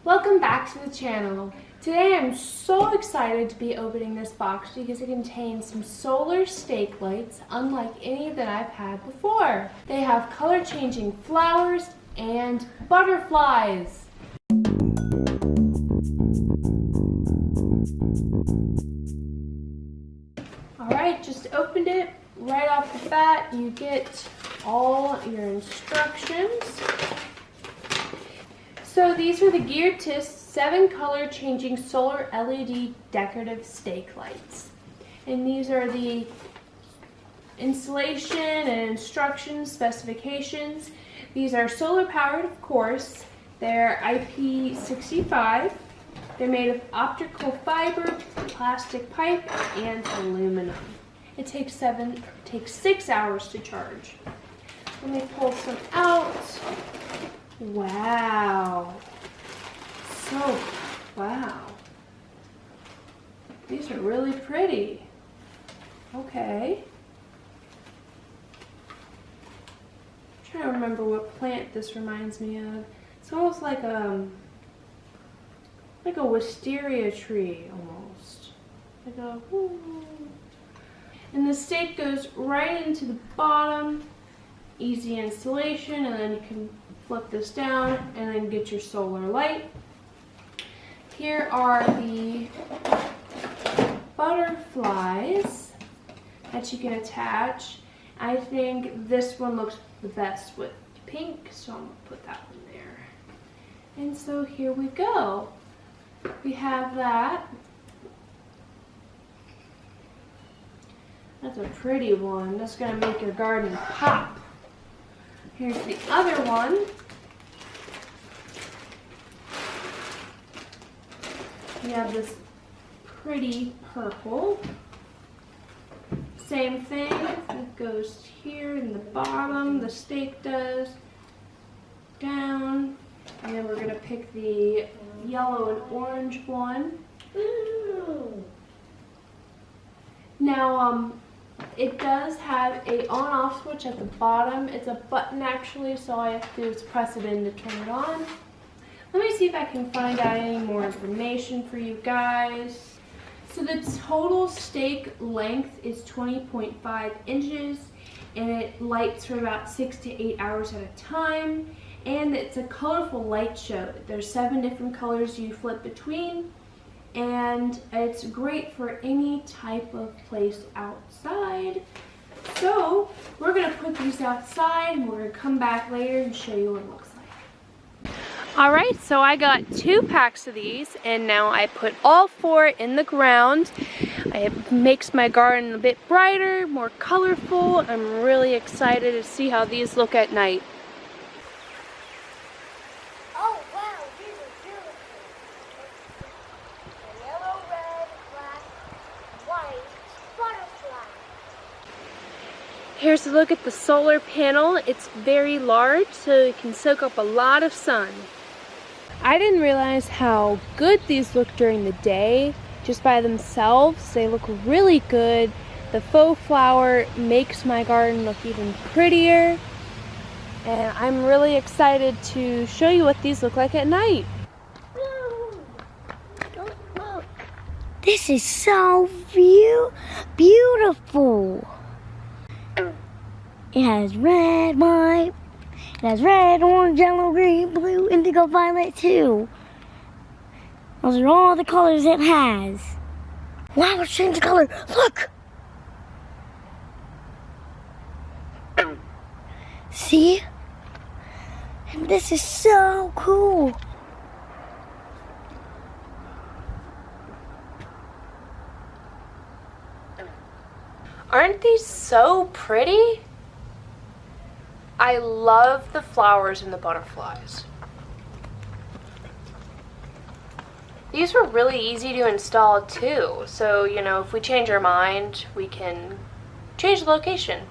Welcome back to the channel. Today I'm so excited to be opening this box because it contains some solar stake lights unlike any that I've had before. They have color changing flowers and butterflies. Alright, just opened it. Right off the bat you get all your instructions. So these are the Geartist 7 color changing solar LED decorative stake lights. And these are the installation and instructions, specifications. These are solar powered, of course. They're IP65. They're made of optical fiber, plastic pipe, and aluminum. It takes 6 hours to charge. Let me pull some out. Wow. Wow. These are really pretty. Okay. I'm trying to remember what plant this reminds me of. It's almost like a wisteria tree almost. And the stake goes right into the bottom. Easy installation, and then you can flip this down and then get your solar light. Here are the butterflies that you can attach. I think this one looks the best with pink, so I'm going to put that one there. And so here we go. We have that. That's a pretty one. That's going to make your garden pop. Here's the other one. We have this pretty purple. Same thing. It goes here in the bottom. The stake does. Down. And then we're going to pick the yellow and orange one. Ooh. Now, it does have a on-off switch at the bottom. It's a button actually, so all I have to do is press it in to turn it on. Let me see if I can find out any more information for you guys. So the total stake length is 20.5 inches and it lights for about 6 to 8 hours at a time. And it's a colorful light show. There's 7 different colors you flip between. And it's great for any type of place outside. So we're going to put these outside and we're going to come back later and show you what it looks like. Alright, so I got 2 packs of these and now I put all 4 in the ground. It makes my garden a bit brighter, more colorful. I'm really excited to see how these look at night. Here's a look at the solar panel. It's very large, so it can soak up a lot of sun. I didn't realize how good these look during the day, just by themselves. They look really good. The faux flower makes my garden look even prettier. And I'm really excited to show you what these look like at night. This is so beautiful. It has red, white, it has red, orange, yellow, green, blue, indigo, violet too. Those are all the colors it has. Wow, it's changed color. Look! See? And this is so cool. Aren't these so pretty? I love the flowers and the butterflies. These were really easy to install too, so you know, if we change our mind, we can change the location.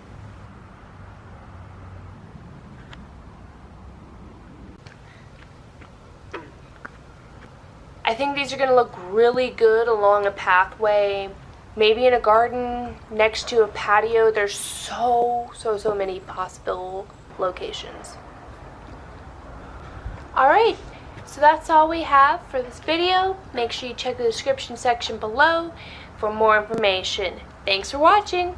I think these are going to look really good along a pathway, maybe in a garden, next to a patio. There's so many possible locations. Alright, So that's all we have for this video. Make sure you check the description section below for more information. Thanks for watching.